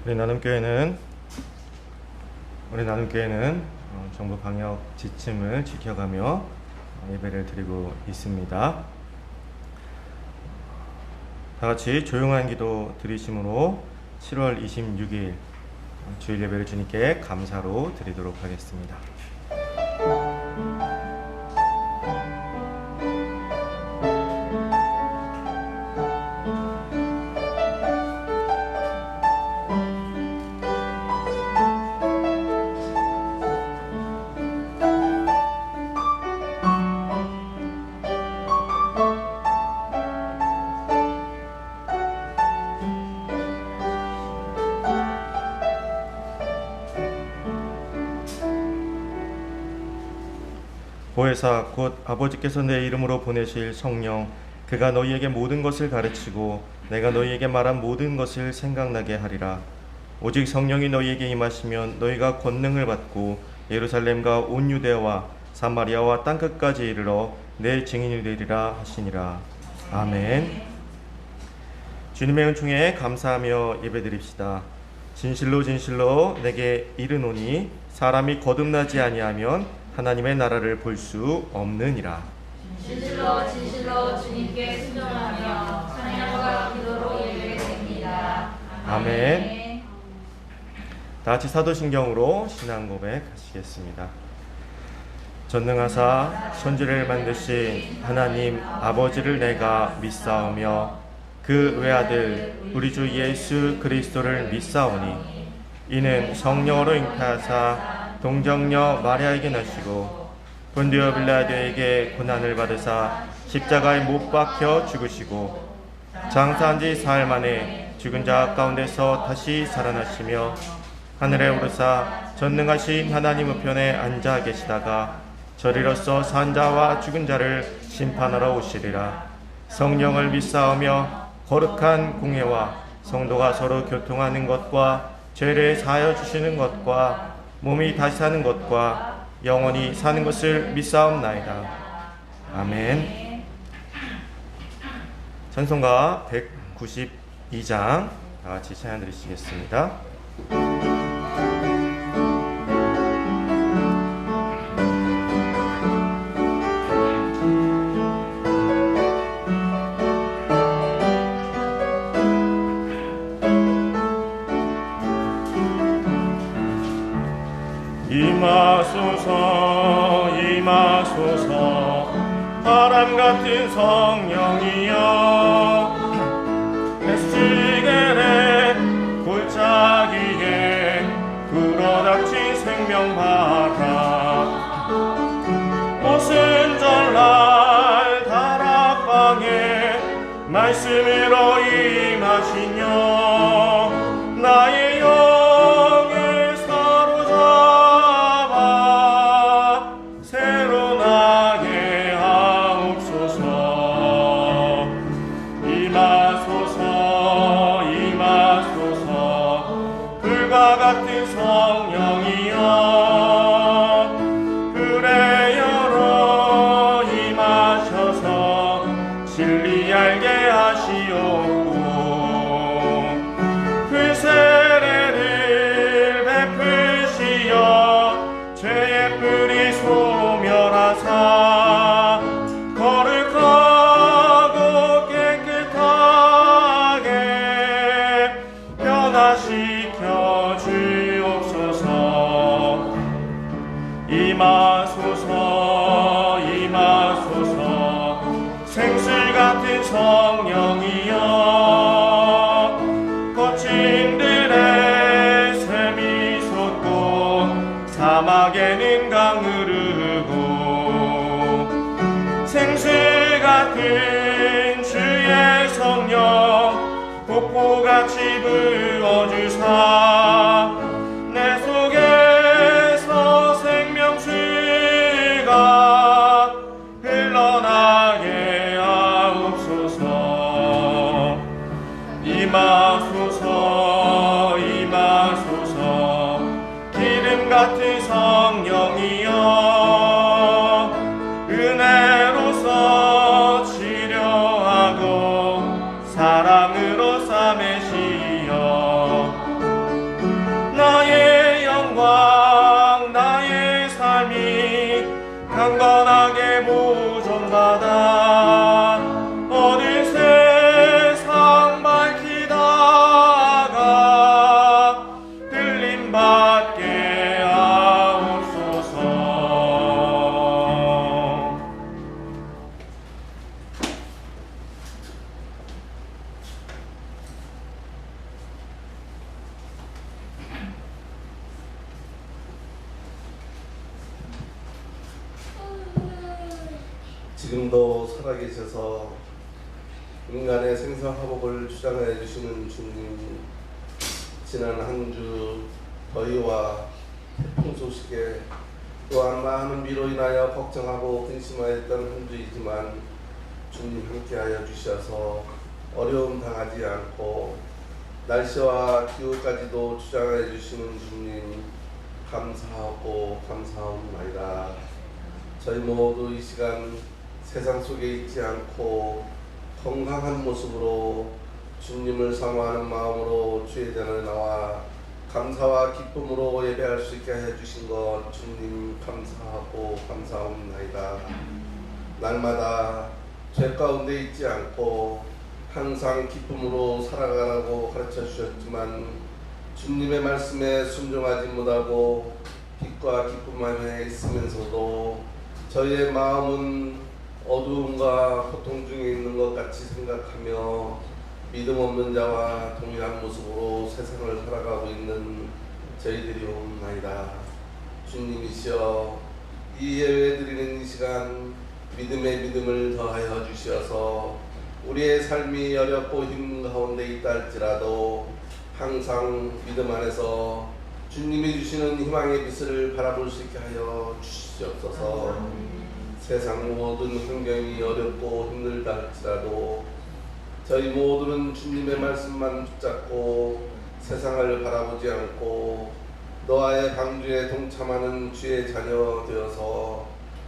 우리 나눔교회는 정부 방역 지침을 지켜가며 예배를 드리고 있습니다. 다 같이 조용한 기도 드리심으로 7월 26일 주일 예배를 주님께 감사로 드리도록 하겠습니다. 보혜사 곧 아버지께서 내 이름으로 보내실 성령, 그가 너희에게 모든 것을 가르치고 내가 너희에게 말한 모든 것을 생각나게 하리라. 오직 성령이 너희에게 임하시면 너희가 권능을 받고 예루살렘과 온 유대와 사마리아와 땅끝까지 이르러 내 증인이 되리라 하시니라. 아멘. 주님의 은총에 감사하며 예배드립시다. 진실로 진실로 내게 이르노니 사람이 거듭나지 아니하면 하나님의 나라를 볼 수 없느니라. 진실로 진실로 주님께 순종하며 찬양과 기도로 예배드립니다. 아멘. 다 같이 사도신경으로 신앙 고백하시겠습니다. 전능하사 천지를 만드신 하나님 아버지를 내가 믿사오며 그 외아들 우리 주 예수 그리스도를 믿사오니 이는 성령으로 잉태하사 동정녀 마리아에게 나시고 본디오 빌라도에게 고난을 받으사 십자가에 못 박혀 죽으시고 장사한 지 사흘 만에 죽은 자 가운데서 다시 살아나시며 하늘에 오르사 전능하신 하나님 우편에 앉아 계시다가 저리로서 산 자와 죽은 자를 심판하러 오시리라. 성령을 믿사오며 거룩한 공회와 성도가 서로 교통하는 것과 죄를 사하여 주시는 것과 몸이 다시 사는 것과 영원히 사는 것을 믿사옵나이다. 아멘. 찬송가 192장 다 같이 찬양 드리시겠습니다. 임하소서 임하소서 바람같은 성령이여 에스겔의 골짜기에 불어닥친 생명바다 오순절날 다락방에 말씀으로 임하시며 나의 영을 사로잡아 새로 나게 하옵소서. 임하소서 임하소서 불과 같은 성령이여 불에 열어 임하셔서 진리 알게 하시옵고 그 세례를 베푸시어 죄의 뿌리 소멸하사 거룩하고 깨끗하게 변화시켜 주옵소서. 임하소서 임하소서 생술 같은 성령이여 거친들의 샘이 솟고 사막에는 강 흐르고 생술 같은 주의 성령 폭포같이 부어주사 내 속에서 생명수가 흘러나게 하옵소서. 임하소서 임하소서 기름 같은 성령이여 은혜로서 치료하고 사랑으로 싸매시어 경건하게 보존받아 어느 세상 밝히다가 들림받게 하옵소서. 지금도 살아계셔서 인간의 생사화복을 주장해 주시는 주님, 지난 한 주 더위와 태풍 소식에 또한 많은 비로 인하여 걱정하고 근심하였던 한 주이지만 주님 함께하여 주셔서 어려움 당하지 않고 날씨와 기후까지도 주장해 주시는 주님 감사하고 감사합니다. 저희 모두 이 시간 세상 속에 있지 않고 건강한 모습으로 주님을 사모하는 마음으로 주의 전에 나와 감사와 기쁨으로 예배할 수 있게 해주신 것 주님 감사하고 감사합니다. 날마다 죄 가운데 있지 않고 항상 기쁨으로 살아가라고 가르쳐 주셨지만 주님의 말씀에 순종하지 못하고 빛과 기쁨 안에 있으면서도 저희의 마음은 어두움과 고통 중에 있는 것 같이 생각하며 믿음 없는 자와 동일한 모습으로 세상을 살아가고 있는 저희들이 옵나이다. 주님이시여, 이 예배드리는 이 시간 믿음의 믿음을 더하여 주시어서 우리의 삶이 어렵고 힘든 가운데 있다 할지라도 항상 믿음 안에서 주님이 주시는 희망의 빛을 바라볼 수 있게 하여 주시옵소서. 세상 모든 환경이 어렵고 힘들다 할지라도 저희 모두는 주님의 말씀만 붙잡고 세상을 바라보지 않고 너와의 방주에 동참하는 주의 자녀 되어서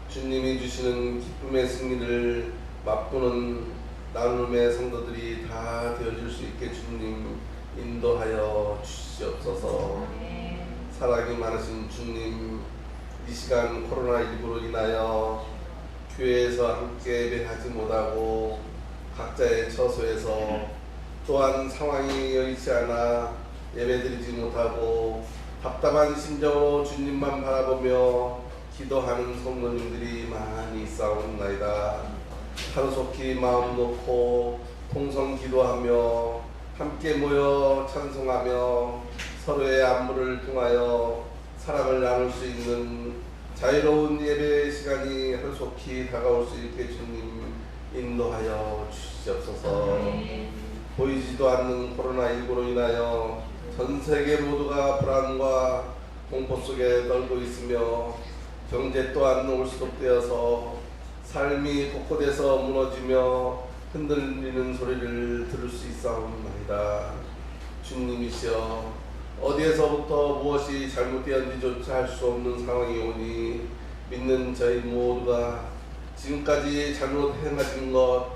주님이 주시는 기쁨의 승리를 맛보는 나눔의 성도들이 다 되어줄 수 있게 주님 인도하여 주시옵소서. 사랑이 많으신 주님, 이 시간 코로나19로 인하여 교회에서 함께 예배하지 못하고 각자의 처소에서 또한 상황이 여의치 않아 예배드리지 못하고 답답한 심정으로 주님만 바라보며 기도하는 성도님들이 많이 있사옵나이다. 하루속히 마음 놓고 통성 기도하며 함께 모여 찬송하며 서로의 안부를 통하여 사랑을 나눌 수 있는 자유로운 예배 시간이 하루속히 다가올 수 있게 주님 인도하여 주시옵소서. 보이지도 않는 코로나19로 인하여 전 세계 모두가 불안과 공포 속에 떨고 있으며 경제 또한 올수록되어서 삶이 곳곳에서 무너지며 흔들리는 소리를 들을 수 있사옵나이다. 주님이시여, 어디에서부터 무엇이 잘못되었는지조차 알 수 없는 상황이 오니 믿는 저희 모두가 지금까지 잘못 행하신 것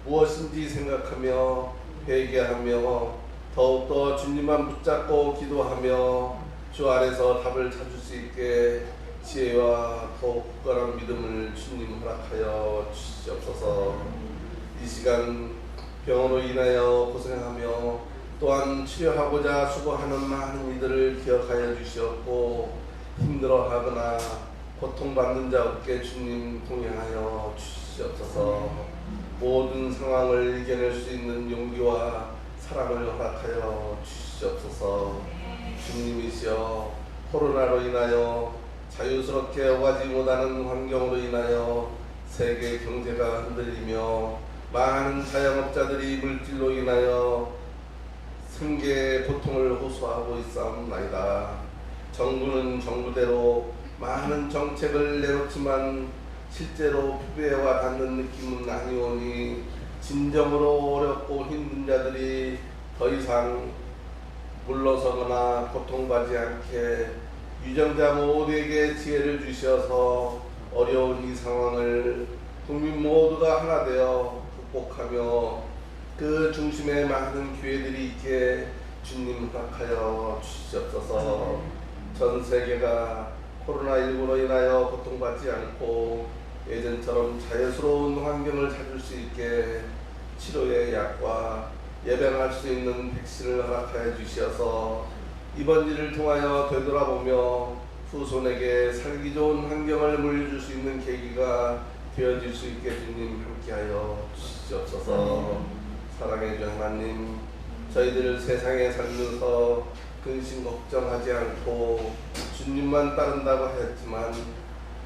무엇인지 생각하며 회개하며 더욱더 주님만 붙잡고 기도하며 주 안에서 답을 찾을 수 있게 지혜와 더욱 굳건한 믿음을 주님 허락하여 주시옵소서. 이 시간 병으로 인하여 고생하며 또한 치료하고자 수고하는 많은 이들을 기억하여 주시옵고 힘들어하거나 고통받는 자 없게 주님 동행하여 주시옵소서. 모든 상황을 이겨낼 수 있는 용기와 사랑을 허락하여 주시옵소서. 주님이시여, 코로나로 인하여 자유스럽게 오가지 못하는 환경으로 인하여 세계 경제가 흔들리며 많은 자영업자들이 물질로 인하여 생계의 고통을 호소하고 있사옵나이다. 정부는 정부대로 많은 정책을 내놓지만 실제로 피부에와 닿는 느낌은 아니오니 진정으로 어렵고 힘든 자들이 더 이상 물러서거나 고통받지 않게 유정자 모두에게 지혜를 주셔서 어려운 이 상황을 국민 모두가 하나 되어 극복하며 그 중심에 많은 교회들이 있게 주님 허락하여 주시옵소서. 전 세계가 코로나19로 인하여 고통받지 않고 예전처럼 자연스러운 환경을 찾을 수 있게 치료의 약과 예방할 수 있는 백신을 허락하여 주시어서 이번 일을 통하여 되돌아보며 후손에게 살기 좋은 환경을 물려줄 수 있는 계기가 되어질 수 있게 주님 함께하여 주시옵소서. 사랑해 주 하나님, 저희들 세상에 살면서 근심 걱정하지 않고 주님만 따른다고 하였지만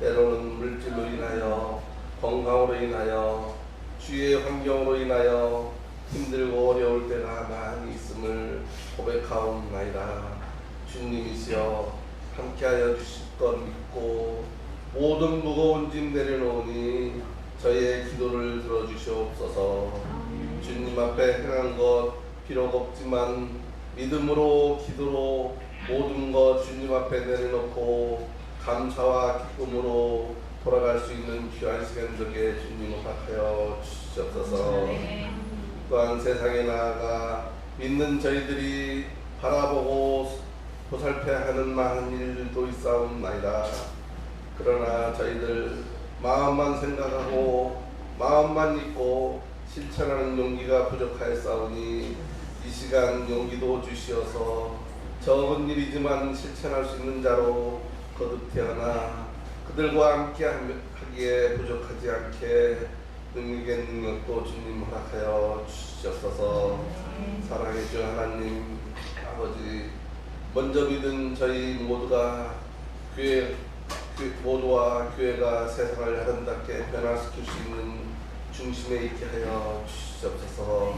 때로는 물질로 인하여 건강으로 인하여 주위의 환경으로 인하여 힘들고 어려울 때가 많이 있음을 고백하옵나이다. 주님이시여 함께하여 주실 것 믿고 모든 무거운 짐 내려놓으니 저희의 기도를 들어주시옵소서. 주님 앞에 행한 것 비록 없지만 믿음으로 기도로 모든 것 주님 앞에 내려놓고 감사와 기쁨으로 돌아갈 수 있는 귀한 시간 되게 주님 허락하여 주시옵소서. 또한 세상에 나아가 믿는 저희들이 바라보고 보살펴야 하는 많은 일들도 있사옵나이다. 그러나 저희들 마음만 생각하고 마음만 잊고 실천하는 용기가 부족하였사오니 이 시간 용기도 주시어서 적은 일이지만 실천할 수 있는 자로 거듭 태어나 그들과 함께 하기에 부족하지 않게 능력의 능력도 주님 허락하여 주시옵소서. 사랑해 주 하나님 아버지, 먼저 믿은 저희 모두가 모두와 교회가 세상을 아름답게 변화시킬 수 있는 중심에 있게 하여 주시옵소서.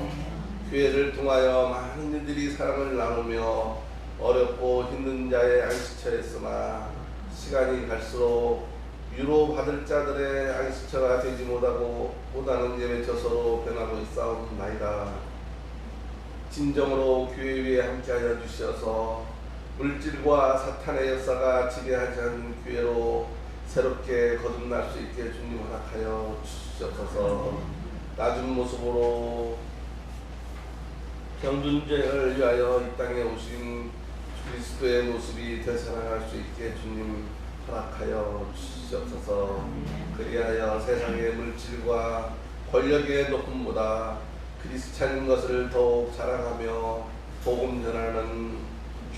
교회를 통하여 많은 이들이 사랑을 나누며 어렵고 힘든 자의 안식처였으나 시간이 갈수록 위로받을 자들의 안식처가 되지 못하는 예배처소로 변하고 있사옵나이다. 진정으로 교회 위에 함께하여 주시어서 물질과 사탄의 역사가 지배하지 않는 교회로 새롭게 거듭날 수 있게 주님 허락하여 주시옵소서. 낮은 모습으로 평준죄를 위하여 이 땅에 오신 그리스도의 모습이 되살아날 수 있게 주님 허락하여 주시옵소서. 그리하여 세상의 물질과 권력의 높음보다 그리스찬인 것을 더욱 자랑하며 복음 전하는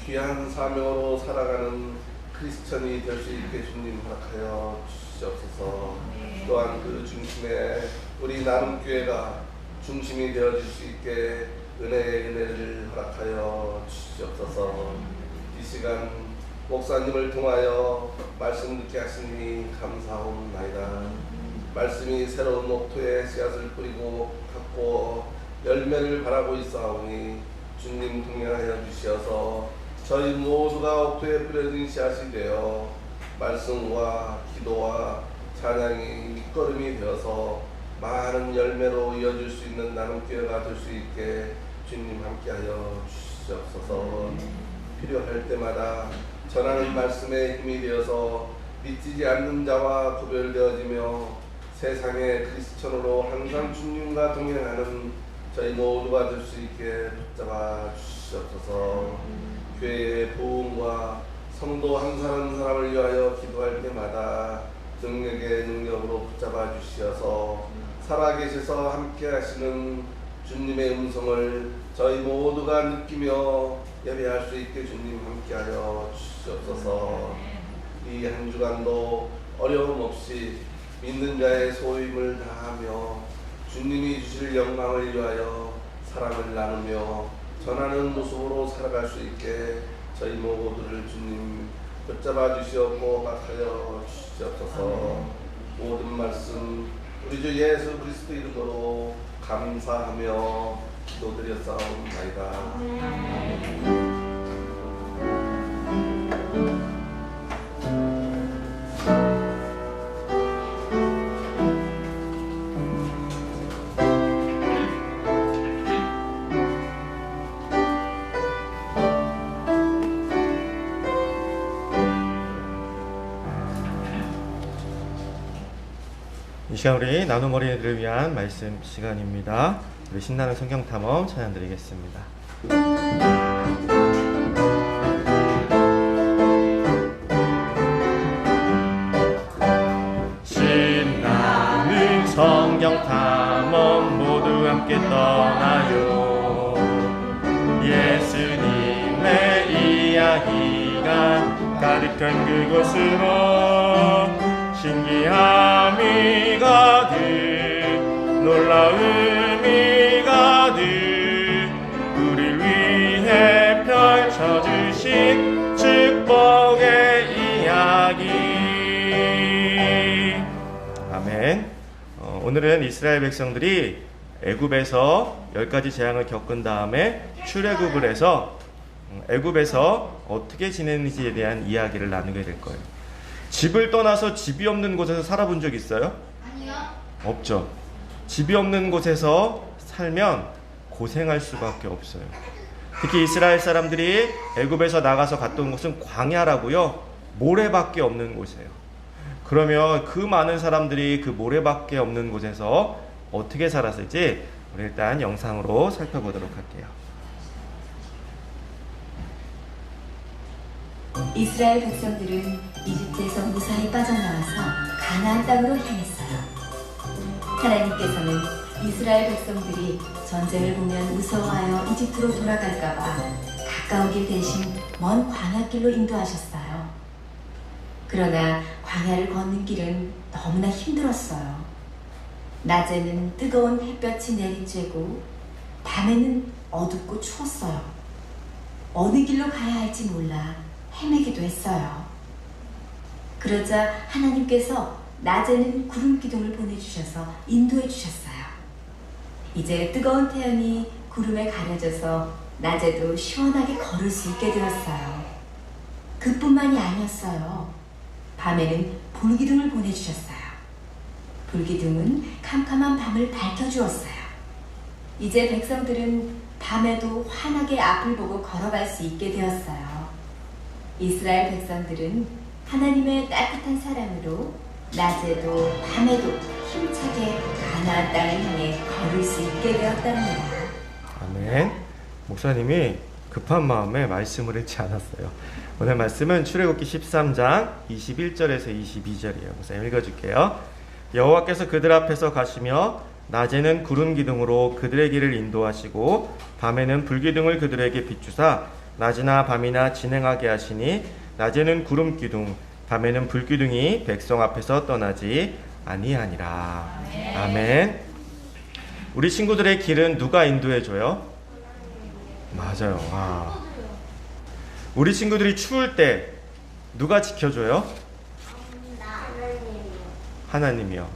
귀한 사명으로 살아가는 크리스천이 될 수 있게 주님 허락하여 주시옵소서. 또한 그 중심에 우리 나눔교회가 중심이 되어질 수 있게 은혜의 은혜를 허락하여 주시옵소서. 이 시간 목사님을 통하여 말씀 듣게 하시니 감사옵나이다. 말씀이 새로운 옥토에 씨앗을 뿌리고 갖고 열매를 바라고 있사오니 주님 동행하여 주시어서 저희 모두가 옥토에 뿌려진 씨앗이 되어 말씀과 기도와 찬양이 밑거름이 되어서 많은 열매로 이어질 수 있는 나눔교회가 될 수 있게 주님 함께하여 주시옵소서. 필요할 때마다 전하는 말씀에 힘이 되어서 믿지 않는 자와 구별되어지며 세상의 크리스천으로 항상 주님과 동행하는 저희 모두가 될 수 있게 붙잡아 주시옵소서. 교회의 부흥과 성도 한 사람 한 사람을 위하여 기도할 때마다 능력의 능력으로 붙잡아 주시어서 살아계셔서 함께 하시는 주님의 음성을 저희 모두가 느끼며 예배할 수 있게 주님 함께하여 주시옵소서. 이 한 주간도 어려움 없이 믿는 자의 소임을 다하며 주님이 주실 영광을 위하여 사랑을 나누며 전하는 모습으로 살아갈 수 있게 저희 모두를 주님 붙잡아 주시옵고 허락하여 주시옵소서. 모든 말씀 우리 주 예수 그리스도 이름으로 감사하며 기도드렸사옵나이다. 이 시간 우리 나눔 어린이들을 위한 말씀 시간입니다. 우리 신나는 성경 탐험 찬양 드리겠습니다. 이야기가 가득한 그곳으로 신기함이 가득 놀라움이 가득 우릴 위해 펼쳐주신 축복의 이야기. 아멘. 오늘은 이스라엘 백성들이 애굽에서 10가지 재앙을 겪은 다음에 출애굽을 해서 애굽에서 어떻게 지내는지에 대한 이야기를 나누게 될 거예요. 집을 떠나서 집이 없는 곳에서 살아본 적 있어요? 아니요. 없죠. 집이 없는 곳에서 살면 고생할 수밖에 없어요. 특히 이스라엘 사람들이 애굽에서 나가서 갔던 곳은 광야라고요. 모래밖에 없는 곳이에요. 그러면 그 많은 사람들이 그 모래밖에 없는 곳에서 어떻게 살았을지 우리 일단 영상으로 살펴보도록 할게요. 이스라엘 백성들은 이집트에서 무사히 빠져나와서 가나안 땅으로 향했어요. 하나님께서는 이스라엘 백성들이 전쟁을 보면 무서워하여 이집트로 돌아갈까봐 가까운 길 대신 먼 광야길로 인도하셨어요. 그러나 광야를 걷는 길은 너무나 힘들었어요. 낮에는 뜨거운 햇볕이 내리쬐고 밤에는 어둡고 추웠어요. 어느 길로 가야 할지 몰라 헤매기도 했어요. 그러자 하나님께서 낮에는 구름 기둥을 보내주셔서 인도해 주셨어요. 이제 뜨거운 태양이 구름에 가려져서 낮에도 시원하게 걸을 수 있게 되었어요. 그뿐만이 아니었어요. 밤에는 불기둥을 보내주셨어요. 불기둥은 캄캄한 밤을 밝혀주었어요. 이제 백성들은 밤에도 환하게 앞을 보고 걸어갈 수 있게 되었어요. 이스라엘 백성들은 하나님의 따뜻한 사랑으로 낮에도 밤에도 힘차게 가나안 땅을 향해 걸을 수 있게 되었답니다. 아멘. 목사님이 급한 마음에 말씀을 읽지 않았어요. 오늘 말씀은 출애굽기 13장 21절에서 22절이에요. 목사님 읽어줄게요. 여호와께서 그들 앞에서 가시며 낮에는 구름 기둥으로 그들의 길을 인도하시고 밤에는 불기둥을 그들에게 비추사 낮이나 밤이나 진행하게 하시니 낮에는 구름 기둥 밤에는 불기둥이 백성 앞에서 떠나지 아니하니라. 아멘. 우리 친구들의 길은 누가 인도해줘요? 맞아요. 와. 우리 친구들이 추울 때 누가 지켜줘요? 하나님이요.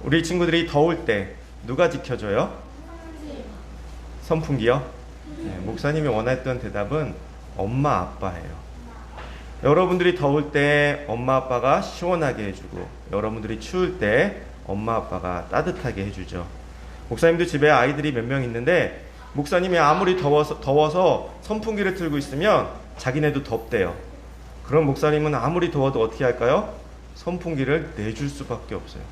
우리 친구들이 더울 때 누가 지켜줘요? 선풍기요? 네, 목사님이 원했던 대답은 엄마 아빠예요. 여러분들이 더울 때 엄마 아빠가 시원하게 해주고 여러분들이 추울 때 엄마 아빠가 따뜻하게 해주죠. 목사님도 집에 아이들이 몇 명 있는데 목사님이 아무리 더워서 선풍기를 틀고 있으면 자기네도 덥대요. 그럼 목사님은 아무리 더워도 어떻게 할까요? 선풍기를 내줄 수밖에 없어요.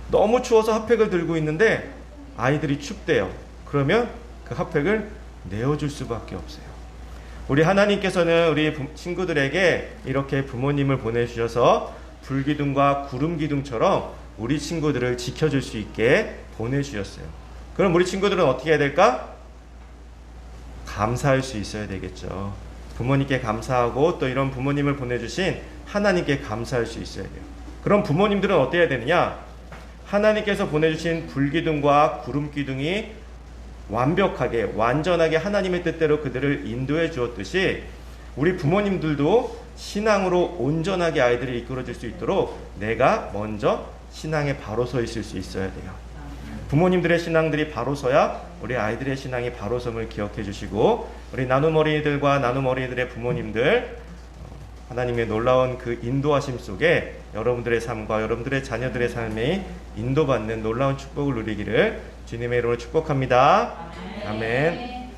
너무 추워서 핫팩을 들고 있는데 아이들이 춥대요. 그러면 그 핫팩을 내어줄 수밖에 없어요. 우리 하나님께서는 우리 친구들에게 이렇게 부모님을 보내주셔서 불기둥과 구름기둥처럼 우리 친구들을 지켜줄 수 있게 보내주셨어요. 그럼 우리 친구들은 어떻게 해야 될까? 감사할 수 있어야 되겠죠. 부모님께 감사하고 또 이런 부모님을 보내주신 하나님께 감사할 수 있어야 돼요. 그럼 부모님들은 어떻게 해야 되느냐? 하나님께서 보내주신 불기둥과 구름기둥이 완벽하게 완전하게 하나님의 뜻대로 그들을 인도해 주었듯이 우리 부모님들도 신앙으로 온전하게 아이들을 이끌어줄 수 있도록 내가 먼저 신앙에 바로 서 있을 수 있어야 돼요. 부모님들의 신앙들이 바로 서야 우리 아이들의 신앙이 바로 섬을 기억해 주시고 우리 나눔 어린이들과 나눔 어린이들의 부모님들 하나님의 놀라운 그 인도하심 속에 여러분들의 삶과 여러분들의 자녀들의 삶이 인도받는 놀라운 축복을 누리기를 주님의 이름으로 축복합니다. 아멘.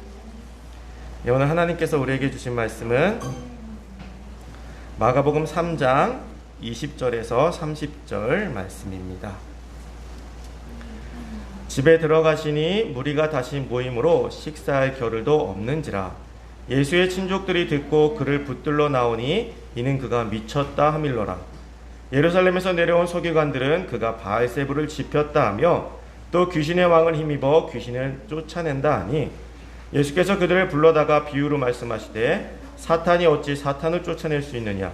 오늘 하나님께서 우리에게 주신 말씀은 마가복음 3장 20절에서 30절 말씀입니다. 집에 들어가시니 무리가 다시 모임으로 식사할 겨를도 없는지라. 예수의 친족들이 듣고 그를 붙들러 나오니 이는 그가 미쳤다 하밀러라. 예루살렘에서 내려온 서기관들은 그가 바알세불을 지폈다 하며 또 귀신의 왕을 힘입어 귀신을 쫓아낸다 하니 예수께서 그들을 불러다가 비유로 말씀하시되 사탄이 어찌 사탄을 쫓아낼 수 있느냐.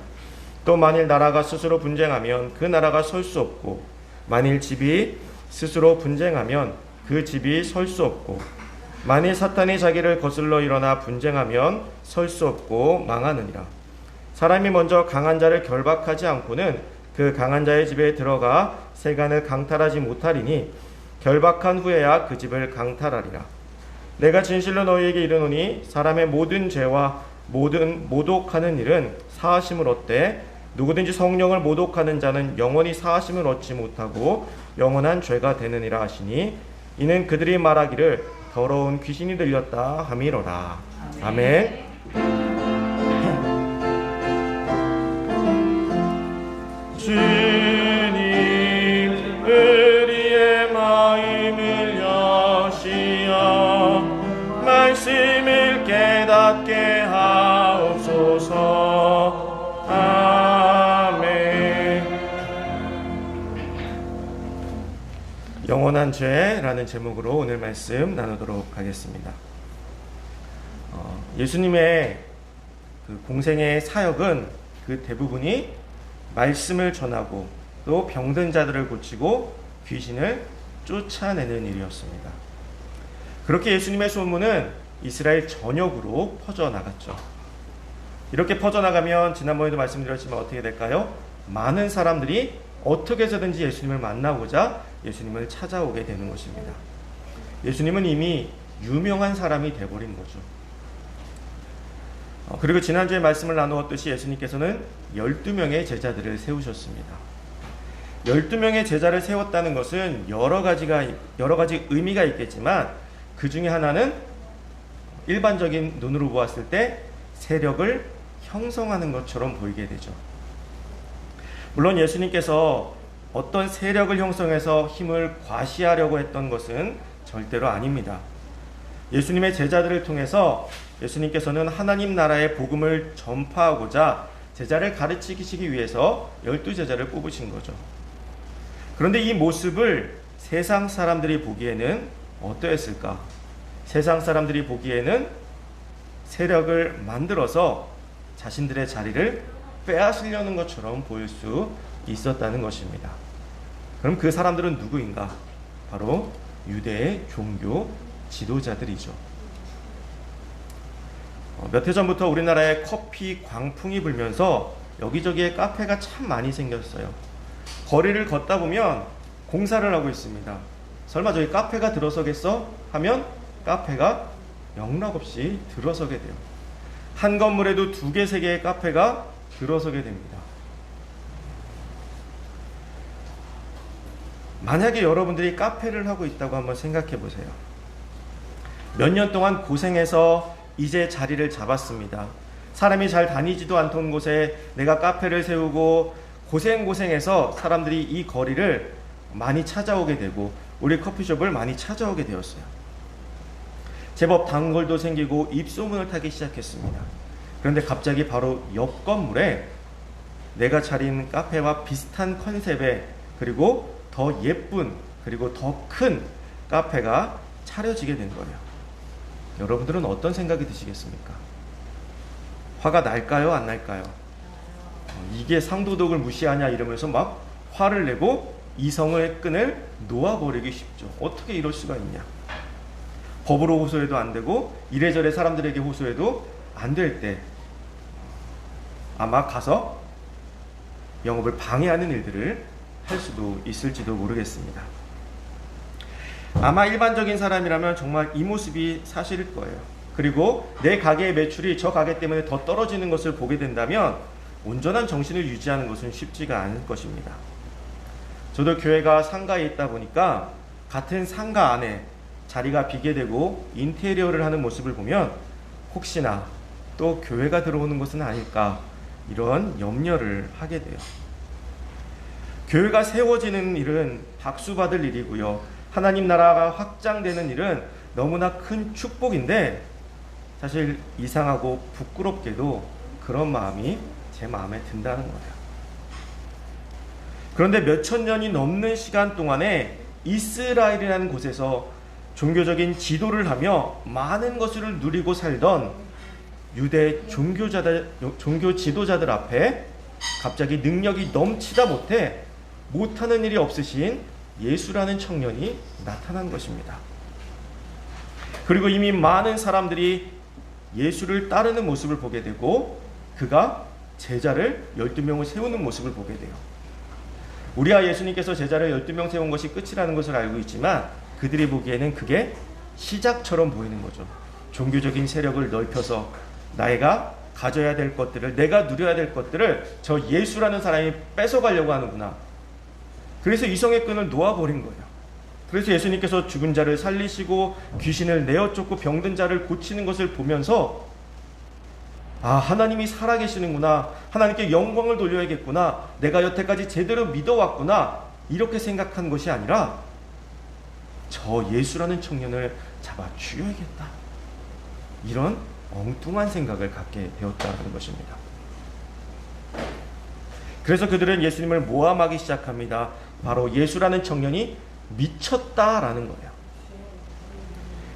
또 만일 나라가 스스로 분쟁하면 그 나라가 설 수 없고 만일 집이 스스로 분쟁하면 그 집이 설 수 없고 만일 사탄이 자기를 거슬러 일어나 분쟁하면 설 수 없고 망하느니라. 사람이 먼저 강한 자를 결박하지 않고는 그 강한 자의 집에 들어가 세간을 강탈하지 못하리니 결박한 후에야 그 집을 강탈하리라. 내가 진실로 너희에게 이르노니 사람의 모든 죄와 모든 모독하는 일은 사하심을 얻되 누구든지 성령을 모독하는 자는 영원히 사하심을 얻지 못하고 영원한 죄가 되느니라 하시니 이는 그들이 말하기를 더러운 귀신이 들렸다 함이로라. 아멘. 주님 우리의 마음을 여시어 말씀을 깨닫게 하옵소서. 아멘. 영원한 죄라는 제목으로 오늘 말씀 나누도록 하겠습니다. 예수님의 그 공생의 사역은 그 대부분이 말씀을 전하고 또 병든 자들을 고치고 귀신을 쫓아내는 일이었습니다. 그렇게 예수님의 소문은 이스라엘 전역으로 퍼져나갔죠. 이렇게 퍼져나가면 지난번에도 말씀드렸지만 어떻게 될까요? 많은 사람들이 어떻게 해서든지 예수님을 만나고자 예수님을 찾아오게 되는 것입니다. 예수님은 이미 유명한 사람이 되어버린 거죠. 그리고 지난주에 말씀을 나누었듯이 예수님께서는 12명의 제자들을 세우셨습니다. 12명의 제자를 세웠다는 것은 여러 가지 의미가 있겠지만 그 중에 하나는 일반적인 눈으로 보았을 때 세력을 형성하는 것처럼 보이게 되죠. 물론 예수님께서 어떤 세력을 형성해서 힘을 과시하려고 했던 것은 절대로 아닙니다. 예수님의 제자들을 통해서 예수님께서는 하나님 나라의 복음을 전파하고자 제자를 가르치시기 위해서 12제자를 뽑으신 거죠. 그런데 이 모습을 세상 사람들이 보기에는 어떠했을까? 세상 사람들이 보기에는 세력을 만들어서 자신들의 자리를 빼앗으려는 것처럼 보일 수 있었다는 것입니다. 그럼 그 사람들은 누구인가? 바로 유대의 종교 지도자들이죠. 몇 해 전부터 우리나라에 커피 광풍이 불면서 여기저기에 카페가 참 많이 생겼어요. 거리를 걷다 보면 공사를 하고 있습니다. 설마 저기 카페가 들어서겠어? 하면 카페가 영락없이 들어서게 돼요. 한 건물에도 2개, 3개의 카페가 들어서게 됩니다. 만약에 여러분들이 카페를 하고 있다고 한번 생각해 보세요. 몇 년 동안 고생해서 이제 자리를 잡았습니다. 사람이 잘 다니지도 않던 곳에 내가 카페를 세우고 고생해서 사람들이 이 거리를 많이 찾아오게 되고 우리 커피숍을 많이 찾아오게 되었어요. 제법 단골도 생기고 입소문을 타기 시작했습니다. 그런데 갑자기 바로 옆 건물에 내가 차린 카페와 비슷한 컨셉의 그리고 더 예쁜 그리고 더 큰 카페가 차려지게 된 거예요. 여러분들은 어떤 생각이 드시겠습니까? 화가 날까요? 안 날까요? 이게 상도덕을 무시하냐 이러면서 막 화를 내고 이성의 끈을 놓아버리기 쉽죠. 어떻게 이럴 수가 있냐? 법으로 호소해도 안 되고 이래저래 사람들에게 호소해도 안 될 때 아마 가서 영업을 방해하는 일들을 할 수도 있을지도 모르겠습니다. 아마 일반적인 사람이라면 정말 이 모습이 사실일 거예요. 그리고 내 가게의 매출이 저 가게 때문에 더 떨어지는 것을 보게 된다면 온전한 정신을 유지하는 것은 쉽지가 않을 것입니다. 저도 교회가 상가에 있다 보니까 같은 상가 안에 자리가 비게 되고 인테리어를 하는 모습을 보면 혹시나 또 교회가 들어오는 것은 아닐까 이런 염려를 하게 돼요. 교회가 세워지는 일은 박수받을 일이고요. 하나님 나라가 확장되는 일은 너무나 큰 축복인데 사실 이상하고 부끄럽게도 그런 마음이 제 마음에 든다는 거예요. 그런데 몇천 년이 넘는 시간 동안에 이스라엘이라는 곳에서 종교적인 지도를 하며 많은 것을 누리고 살던 유대 종교 지도자들 앞에 갑자기 능력이 넘치다 못하는 일이 없으신 예수라는 청년이 나타난 것입니다. 그리고 이미 많은 사람들이 예수를 따르는 모습을 보게 되고 그가 제자를 12명을 세우는 모습을 보게 돼요. 우리와 예수님께서 제자를 12명 세운 것이 끝이라는 것을 알고 있지만 그들이 보기에는 그게 시작처럼 보이는 거죠. 종교적인 세력을 넓혀서 내가 가져야 될 것들을, 내가 누려야 될 것들을 저 예수라는 사람이 뺏어가려고 하는구나. 그래서 이성의 끈을 놓아버린 거예요. 그래서 예수님께서 죽은 자를 살리시고 귀신을 내어쫓고 병든 자를 고치는 것을 보면서 하나님이 살아계시는구나, 하나님께 영광을 돌려야겠구나, 내가 여태까지 제대로 믿어왔구나, 이렇게 생각한 것이 아니라 저 예수라는 청년을 잡아 죽여야겠다, 이런 엉뚱한 생각을 갖게 되었다는 것입니다. 그래서 그들은 예수님을 모함하기 시작합니다. 바로 예수라는 청년이 미쳤다라는 거예요.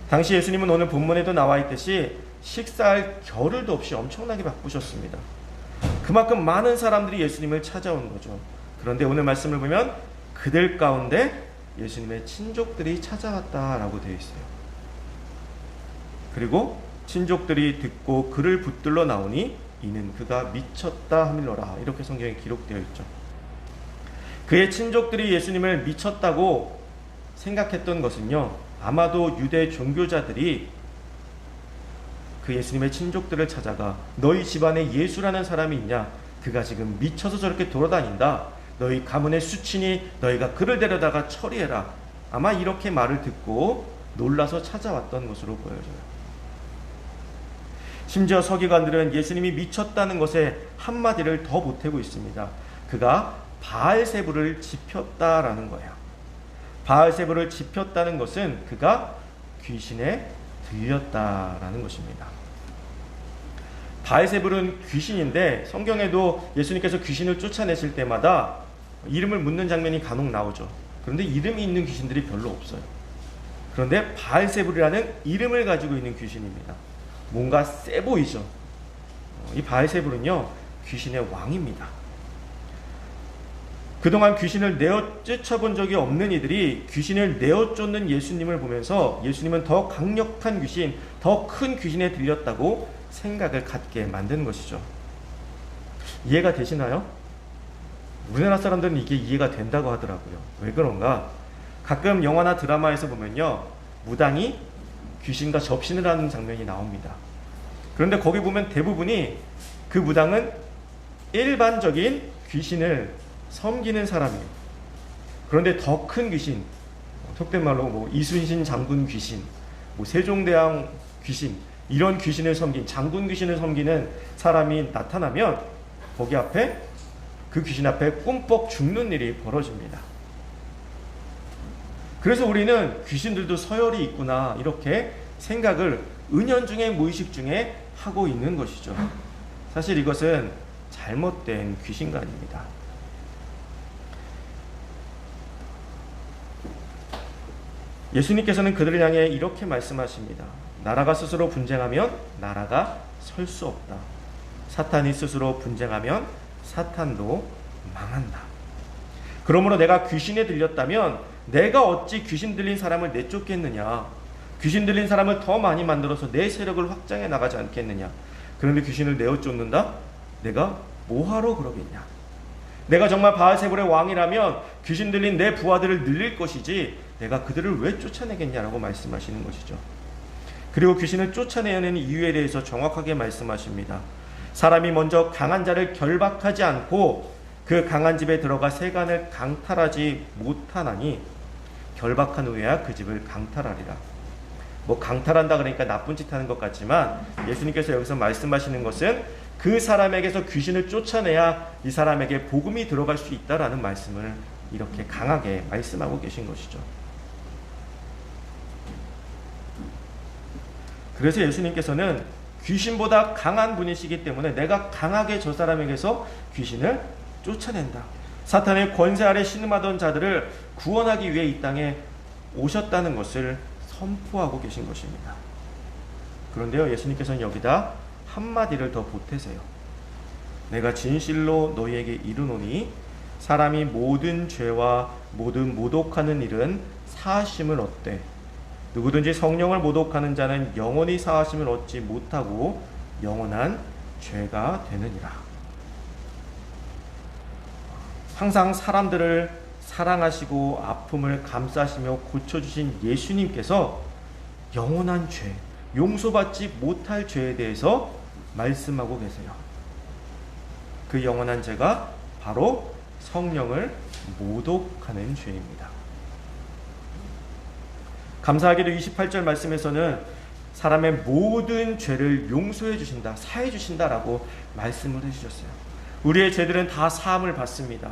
당시 예수님은 오늘 본문에도 나와 있듯이 식사할 겨를도 없이 엄청나게 바쁘셨습니다. 그만큼 많은 사람들이 예수님을 찾아온 거죠. 그런데 오늘 말씀을 보면 그들 가운데 예수님의 친족들이 찾아왔다라고 되어 있어요. 그리고 친족들이 듣고 그를 붙들러 나오니 이는 그가 미쳤다 하밀러라, 이렇게 성경에 기록되어 있죠. 그의 친족들이 예수님을 미쳤다고 생각했던 것은요, 아마도 유대 종교자들이 그 예수님의 친족들을 찾아가 너희 집안에 예수라는 사람이 있냐, 그가 지금 미쳐서 저렇게 돌아다닌다, 너희 가문의 수치니 너희가 그를 데려다가 처리해라, 아마 이렇게 말을 듣고 놀라서 찾아왔던 것으로 보여져요. 심지어 서기관들은 예수님이 미쳤다는 것에 한마디를 더 보태고 있습니다. 그가 바알세불을 지폈다라는 거예요. 바알세불을 지폈다는 것은 그가 귀신에 들렸다라는 것입니다. 바알세불은 귀신인데 성경에도 예수님께서 귀신을 쫓아내실 때마다 이름을 묻는 장면이 간혹 나오죠. 그런데 이름이 있는 귀신들이 별로 없어요. 그런데 바알세불이라는 이름을 가지고 있는 귀신입니다. 뭔가 세 보이죠. 이 바알세불은요, 귀신의 왕입니다. 그동안 귀신을 내어 쫓아본 적이 없는 이들이 귀신을 내어 쫓는 예수님을 보면서 예수님은 더 강력한 귀신, 더 큰 귀신에 들렸다고 생각을 갖게 만드는 것이죠. 이해가 되시나요? 우리나라 사람들은 이게 이해가 된다고 하더라고요. 왜 그런가? 가끔 영화나 드라마에서 보면요, 무당이 귀신과 접신을 하는 장면이 나옵니다. 그런데 거기 보면 대부분이 그 무당은 일반적인 귀신을 섬기는 사람이에요. 그런데 더 큰 귀신, 속된 말로 이순신 장군 귀신, 세종대왕 귀신, 이런 귀신을 섬긴, 장군 귀신을 섬기는 사람이 나타나면 거기 앞에, 그 귀신 앞에 꿈뻑 죽는 일이 벌어집니다. 그래서 우리는 귀신들도 서열이 있구나, 이렇게 생각을 은연중에 무의식 중에 하고 있는 것이죠. 사실 이것은 잘못된 귀신관입니다. 예수님께서는 그들을 향해 이렇게 말씀하십니다. 나라가 스스로 분쟁하면 나라가 설 수 없다. 사탄이 스스로 분쟁하면 사탄도 망한다. 그러므로 내가 귀신에 들렸다면 내가 어찌 귀신 들린 사람을 내쫓겠느냐. 귀신 들린 사람을 더 많이 만들어서 내 세력을 확장해 나가지 않겠느냐. 그런데 귀신을 내어 쫓는다? 내가 뭐하러 그러겠냐. 내가 정말 바알세불의 왕이라면 귀신 들린 내 부하들을 늘릴 것이지 내가 그들을 왜 쫓아내겠냐라고 말씀하시는 것이죠. 그리고 귀신을 쫓아내는 이유에 대해서 정확하게 말씀하십니다. 사람이 먼저 강한 자를 결박하지 않고 그 강한 집에 들어가 세간을 강탈하지 못하나니 결박한 후에야 그 집을 강탈하리라. 강탈한다 그러니까 나쁜 짓 하는 것 같지만 예수님께서 여기서 말씀하시는 것은 그 사람에게서 귀신을 쫓아내야 이 사람에게 복음이 들어갈 수 있다라는 말씀을 이렇게 강하게 말씀하고 계신 것이죠. 그래서 예수님께서는 귀신보다 강한 분이시기 때문에 내가 강하게 저 사람에게서 귀신을 쫓아낸다. 사탄의 권세 아래 신음하던 자들을 구원하기 위해 이 땅에 오셨다는 것을 선포하고 계신 것입니다. 그런데요, 예수님께서는 여기다 한마디를 더 보태세요. 내가 진실로 너희에게 이르노니 사람이 모든 죄와 모든 모독하는 일은 사하심을 얻되 누구든지 성령을 모독하는 자는 영원히 사하심을 얻지 못하고 영원한 죄가 되느니라. 항상 사람들을 사랑하시고 아픔을 감싸시며 고쳐주신 예수님께서 영원한 죄, 용서받지 못할 죄에 대해서 말씀하고 계세요. 그 영원한 죄가 바로 성령을 모독하는 죄입니다. 감사하게도 28절 말씀에서는 사람의 모든 죄를 용서해 주신다, 사해 주신다라고 말씀을 해주셨어요. 우리의 죄들은 다 사함을 받습니다.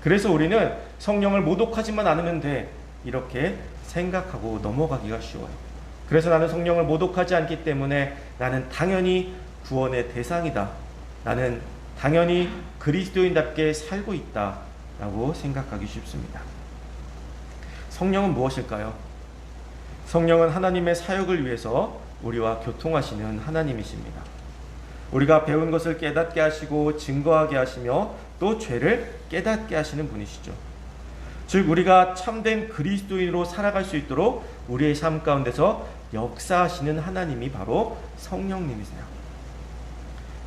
그래서 우리는 성령을 모독하지만 않으면 돼, 이렇게 생각하고 넘어가기가 쉬워요. 그래서 나는 성령을 모독하지 않기 때문에 나는 당연히 구원의 대상이다, 나는 당연히 그리스도인답게 살고 있다 라고 생각하기 쉽습니다. 성령은 무엇일까요? 성령은 하나님의 사역을 위해서 우리와 교통하시는 하나님이십니다. 우리가 배운 것을 깨닫게 하시고 증거하게 하시며 또 죄를 깨닫게 하시는 분이시죠. 즉 우리가 참된 그리스도인으로 살아갈 수 있도록 우리의 삶 가운데서 역사하시는 하나님이 바로 성령님이세요.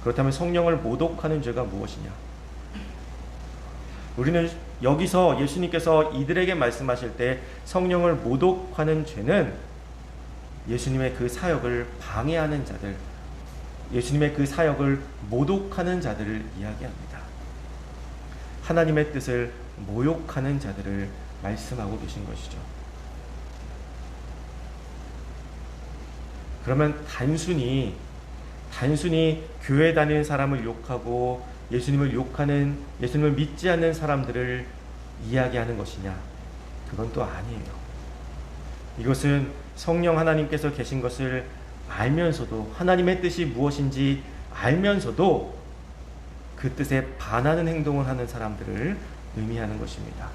그렇다면 성령을 모독하는 죄가 무엇이냐? 우리는 여기서 예수님께서 이들에게 말씀하실 때 성령을 모독하는 죄는 예수님의 그 사역을 방해하는 자들, 예수님의 그 사역을 모독하는 자들을 이야기합니다. 하나님의 뜻을 모욕하는 자들을 말씀하고 계신 것이죠. 그러면 단순히 교회 다니는 사람을 욕하고 예수님을 욕하는, 예수님을 믿지 않는 사람들을 이야기하는 것이냐? 그건 또 아니에요. 이것은 성령 하나님께서 계신 것을 알면서도, 하나님의 뜻이 무엇인지 알면서도 그 뜻에 반하는 행동을 하는 사람들을 의미하는 것입니다.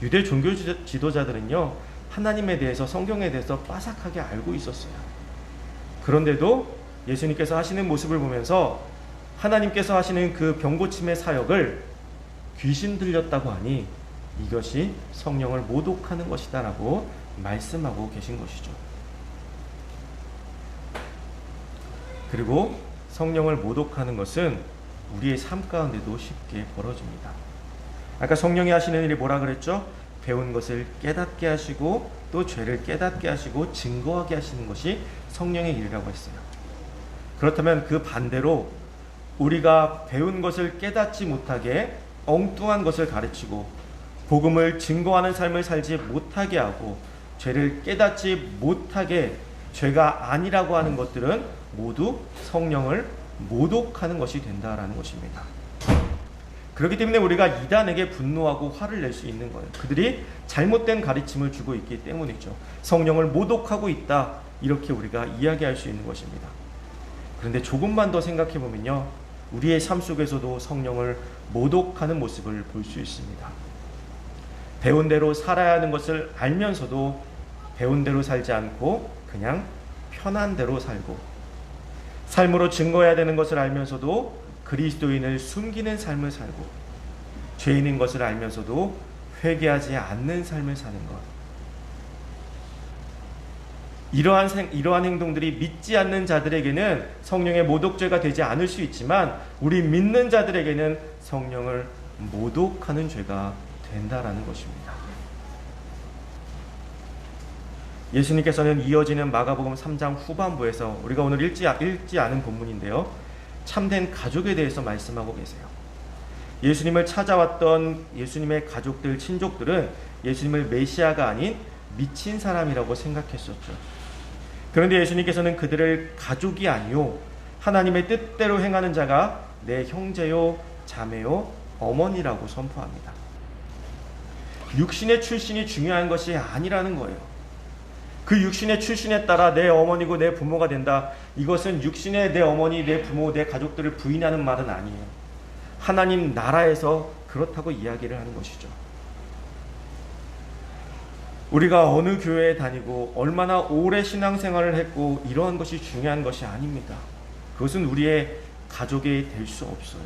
유대 종교 지도자들은요, 하나님에 대해서, 성경에 대해서 빠삭하게 알고 있었어요. 그런데도 예수님께서 하시는 모습을 보면서 하나님께서 하시는 그 병고침의 사역을 귀신 들렸다고 하니 이것이 성령을 모독하는 것이다 라고 말씀하고 계신 것이죠. 그리고 성령을 모독하는 것은 우리의 삶 가운데도 쉽게 벌어집니다. 아까 성령이 하시는 일이 뭐라 그랬죠? 배운 것을 깨닫게 하시고 또 죄를 깨닫게 하시고 증거하게 하시는 것이 성령의 일이라고 했어요. 그렇다면 그 반대로 우리가 배운 것을 깨닫지 못하게 엉뚱한 것을 가르치고 복음을 증거하는 삶을 살지 못하게 하고 죄를 깨닫지 못하게 죄가 아니라고 하는 것들은 모두 성령을 모독하는 것이 된다라는 것입니다. 그렇기 때문에 우리가 이단에게 분노하고 화를 낼 수 있는 거예요. 그들이 잘못된 가르침을 주고 있기 때문이죠. 성령을 모독하고 있다, 이렇게 우리가 이야기할 수 있는 것입니다. 그런데 조금만 더 생각해 보면요, 우리의 삶 속에서도 성령을 모독하는 모습을 볼 수 있습니다. 배운 대로 살아야 하는 것을 알면서도 배운 대로 살지 않고 그냥 편한 대로 살고, 삶으로 증거해야 되는 것을 알면서도 그리스도인을 숨기는 삶을 살고, 죄인인 것을 알면서도 회개하지 않는 삶을 사는 것, 이러한 행동들이 믿지 않는 자들에게는 성령의 모독죄가 되지 않을 수 있지만 우리 믿는 자들에게는 성령을 모독하는 죄가 된다라는 것입니다. 예수님께서는 이어지는 마가복음 3장 후반부에서 우리가 오늘 읽지 않은 본문인데요, 참된 가족에 대해서 말씀하고 계세요. 예수님을 찾아왔던 예수님의 가족들, 친족들은 예수님을 메시아가 아닌 미친 사람이라고 생각했었죠. 그런데 예수님께서는 그들을 가족이 아니요 하나님의 뜻대로 행하는 자가 내 형제요 자매요 어머니라고 선포합니다. 육신의 출신이 중요한 것이 아니라는 거예요. 그 육신의 출신에 따라 내 어머니고 내 부모가 된다, 이것은 육신의 내 어머니, 내 부모, 내 가족들을 부인하는 말은 아니에요. 하나님 나라에서 그렇다고 이야기를 하는 것이죠. 우리가 어느 교회에 다니고 얼마나 오래 신앙생활을 했고 이러한 것이 중요한 것이 아닙니다. 그것은 우리의 가족이 될 수 없어요.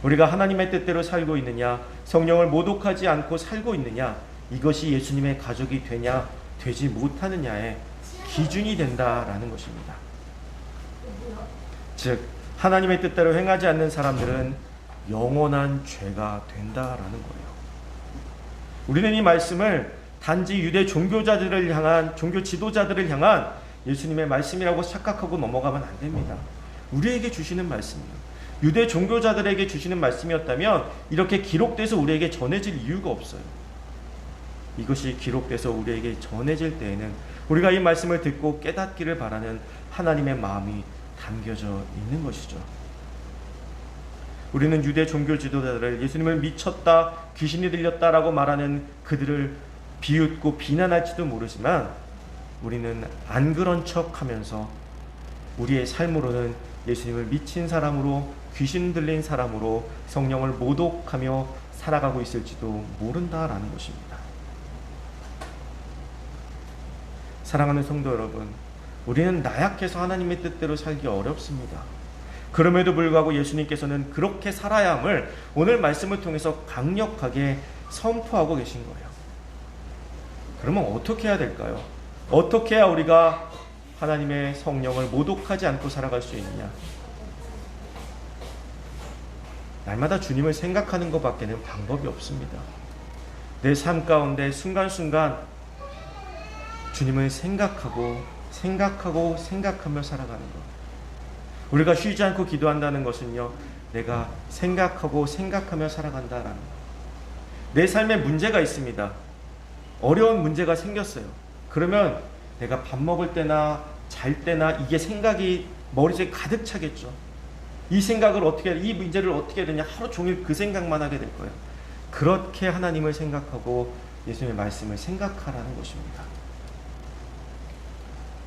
우리가 하나님의 뜻대로 살고 있느냐, 성령을 모독하지 않고 살고 있느냐, 이것이 예수님의 가족이 되냐 되지 못하느냐의 기준이 된다라는 것입니다. 즉 하나님의 뜻대로 행하지 않는 사람들은 영원한 죄가 된다라는 거예요. 우리는 이 말씀을 단지 유대 종교자들을 향한, 종교 지도자들을 향한 예수님의 말씀이라고 착각하고 넘어가면 안 됩니다. 우리에게 주시는 말씀이에요. 유대 종교자들에게 주시는 말씀이었다면 이렇게 기록돼서 우리에게 전해질 이유가 없어요. 이것이 기록돼서 우리에게 전해질 때에는 우리가 이 말씀을 듣고 깨닫기를 바라는 하나님의 마음이 담겨져 있는 것이죠. 우리는 유대 종교 지도자들을 예수님을 미쳤다, 귀신이 들렸다라고 말하는 그들을 비웃고 비난할지도 모르지만 우리는 안 그런 척하면서 우리의 삶으로는 예수님을 미친 사람으로, 귀신 들린 사람으로 성령을 모독하며 살아가고 있을지도 모른다라는 것입니다. 사랑하는 성도 여러분, 우리는 나약해서 하나님의 뜻대로 살기 어렵습니다. 그럼에도 불구하고 예수님께서는 그렇게 살아야 함을 오늘 말씀을 통해서 강력하게 선포하고 계신 거예요. 그러면 어떻게 해야 될까요? 어떻게 해야 우리가 하나님의 성령을 모독하지 않고 살아갈 수 있느냐? 날마다 주님을 생각하는 것밖에는 방법이 없습니다. 내 삶 가운데 순간순간 주님을 생각하며 살아가는 것. 우리가 쉬지 않고 기도한다는 것은요, 내가 생각하며 살아간다라는 것. 내 삶에 문제가 있습니다. 어려운 문제가 생겼어요. 그러면 내가 밥 먹을 때나 잘 때나 이게 생각이 머릿속에 가득 차겠죠. 이 생각을 어떻게, 이 문제를 어떻게 해야 되냐, 하루 종일 그 생각만 하게 될 거예요. 그렇게 하나님을 생각하고 예수님의 말씀을 생각하라는 것입니다.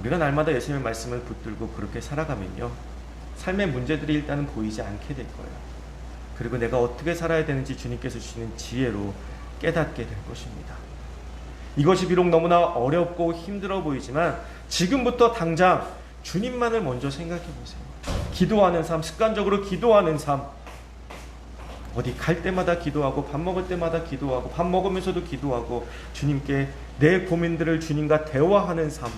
우리가 날마다 예수님의 말씀을 붙들고 그렇게 살아가면요, 삶의 문제들이 일단은 보이지 않게 될 거예요. 그리고 내가 어떻게 살아야 되는지 주님께서 주시는 지혜로 깨닫게 될 것입니다. 이것이 비록 너무나 어렵고 힘들어 보이지만 지금부터 당장 주님만을 먼저 생각해 보세요. 기도하는 삶, 습관적으로 기도하는 삶. 어디 갈 때마다 기도하고 밥 먹을 때마다 기도하고 밥 먹으면서도 기도하고 주님께 내 고민들을 주님과 대화하는 삶.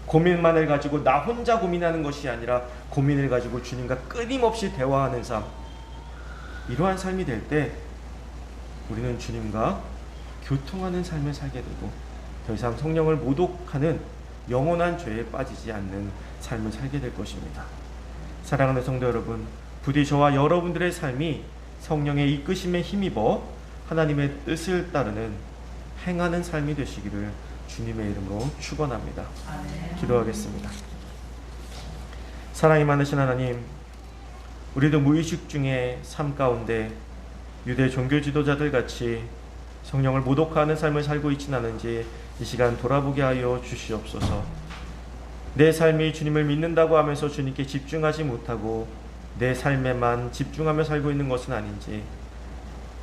고민만을 가지고 나 혼자 고민하는 것이 아니라 고민을 가지고 주님과 끊임없이 대화하는 삶. 이러한 삶이 될 때 우리는 주님과 교통하는 삶을 살게 되고 더 이상 성령을 모독하는 영원한 죄에 빠지지 않는 삶을 살게 될 것입니다. 사랑하는 성도 여러분, 부디 저와 여러분들의 삶이 성령의 이끄심에 힘입어 하나님의 뜻을 따르는 행하는 삶이 되시기를 주님의 이름으로 축원합니다. 기도하겠습니다. 사랑이 많으신 하나님, 우리도 무의식 중에 삶 가운데 유대 종교 지도자들 같이 성령을 모독하는 삶을 살고 있지는 않은지 이 시간 돌아보게 하여 주시옵소서. 내 삶이 주님을 믿는다고 하면서 주님께 집중하지 못하고 내 삶에만 집중하며 살고 있는 것은 아닌지,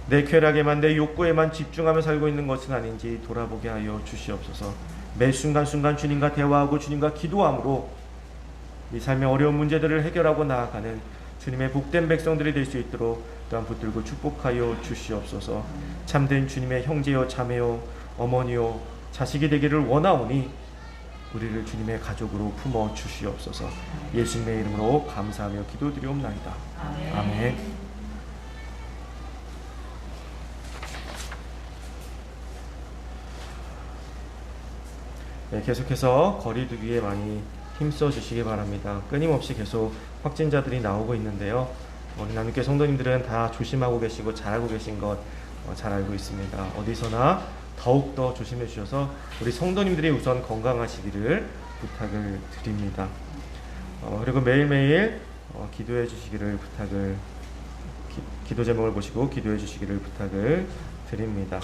내 쾌락에만, 내 욕구에만 집중하며 살고 있는 것은 아닌지 돌아보게 하여 주시옵소서. 매 순간순간 주님과 대화하고 주님과 기도함으로 이 삶의 어려운 문제들을 해결하고 나아가는 주님의 복된 백성들이 될 수 있도록 또한 붙들고 축복하여 주시옵소서. 참된 주님의 형제요 자매요 어머니요 자식이 되기를 원하오니 우리를 주님의 가족으로 품어 주시옵소서. 예수님의 이름으로 감사하며 기도드리옵나이다. 아멘. 네, 계속해서 거리 두기에 많이 힘써 주시기 바랍니다. 끊임없이 계속 확진자들이 나오고 있는데요. 우리 남교회 성도님들은 다 조심하고 계시고 잘하고 계신 것 잘 알고 있습니다. 어디서나 더욱더 조심해 주셔서 우리 성도님들이 우선 건강하시기를 부탁을 드립니다. 그리고 매일매일 기도해 주시기를 기도 제목을 보시고 기도해 주시기를 부탁을 드립니다.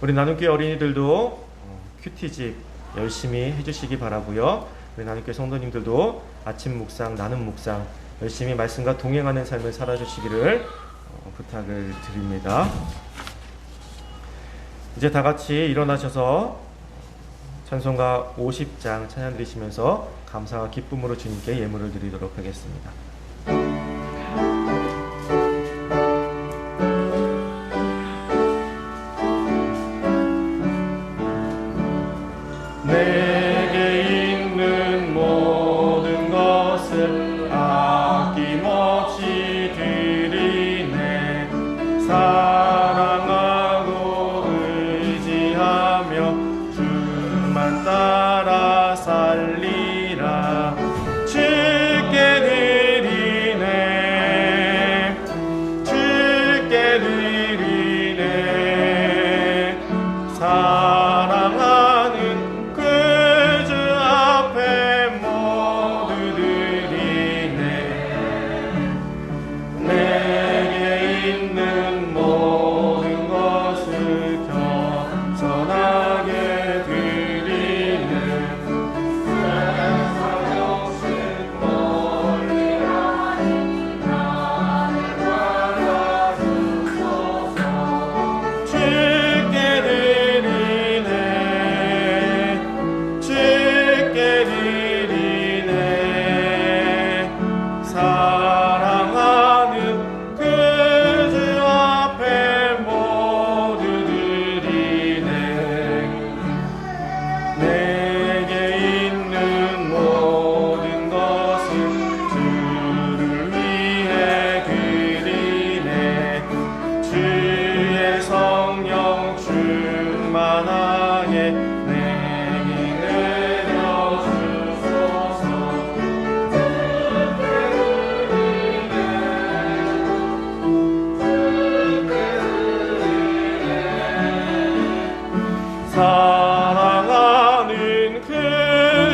우리 나눔교회 어린이들도 큐티집 열심히 해주시기 바라고요. 우리 나눔교회 성도님들도 아침 묵상, 나눔 묵상 열심히 말씀과 동행하는 삶을 살아주시기를 부탁을 드립니다. 이제 다 같이 일어나셔서 찬송가 50장 찬양 드리시면서 감사와 기쁨으로 주님께 예물을 드리도록 하겠습니다. 내게 있는 모든 것을 아낌없이 드리네. 사랑하고 의지하며 주만 따라 살리라. 주께 드리네. 주께 드리네. 사랑하는 사랑하는 그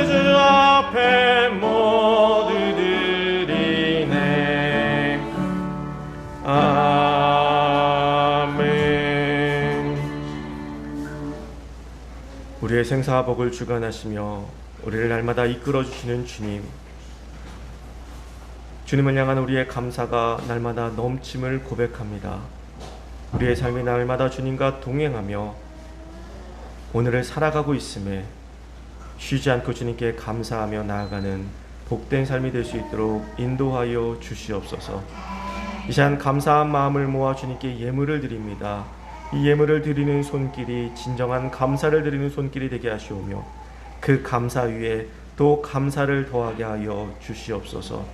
주 앞에 모두 드리네. 아멘. 우리의 생사와 복을 주관하시며 우리를 날마다 이끌어 주시는 주님, 주님을 향한 우리의 감사가 날마다 넘침을 고백합니다. 우리의 삶이 날마다 주님과 동행하며 오늘을 살아가고 있음에 쉬지 않고 주님께 감사하며 나아가는 복된 삶이 될 수 있도록 인도하여 주시옵소서. 이 시간 감사한 마음을 모아 주님께 예물을 드립니다. 이 예물을 드리는 손길이 진정한 감사를 드리는 손길이 되게 하시오며 그 감사 위에 또 감사를 더하게 하여 주시옵소서.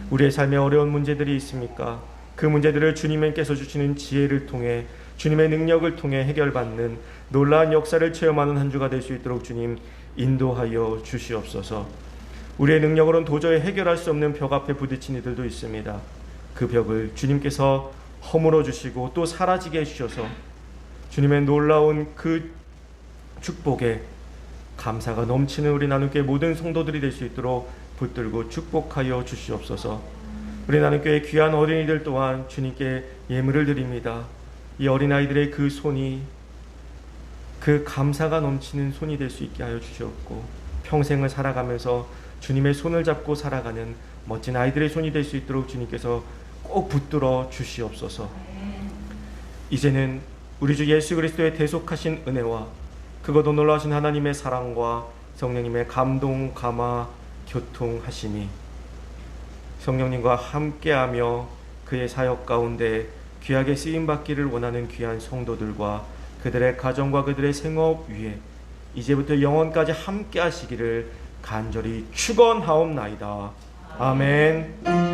우리의 삶에 어려운 문제들이 있습니까? 그 문제들을 주님께서 주시는 지혜를 통해 주님의 능력을 통해 해결받는 놀라운 역사를 체험하는 한 주가 될 수 있도록 주님 인도하여 주시옵소서. 우리의 능력으로는 도저히 해결할 수 없는 벽 앞에 부딪힌 이들도 있습니다. 그 벽을 주님께서 허물어 주시고 또 사라지게 해주셔서 주님의 놀라운 그 축복에 감사가 넘치는 우리 나눔교회 모든 성도들이 될 수 있도록 붙들고 축복하여 주시옵소서. 우리 나눔교회 귀한 어린이들 또한 주님께 예물을 드립니다. 이 어린아이들의 그 손이 그 감사가 넘치는 손이 될 수 있게 하여 주시옵고 평생을 살아가면서 주님의 손을 잡고 살아가는 멋진 아이들의 손이 될 수 있도록 주님께서 꼭 붙들어 주시옵소서. 이제는 우리 주 예수 그리스도의 대속하신 은혜와 그것도 놀라우신 하나님의 사랑과 성령님의 감동, 감화, 교통하심이 성령님과 함께하며 그의 사역 가운데 귀하게 쓰임받기를 원하는 귀한 성도들과 그들의 가정과 그들의 생업 위에 이제부터 영원까지 함께 하시기를 간절히 축원하옵나이다. 아멘.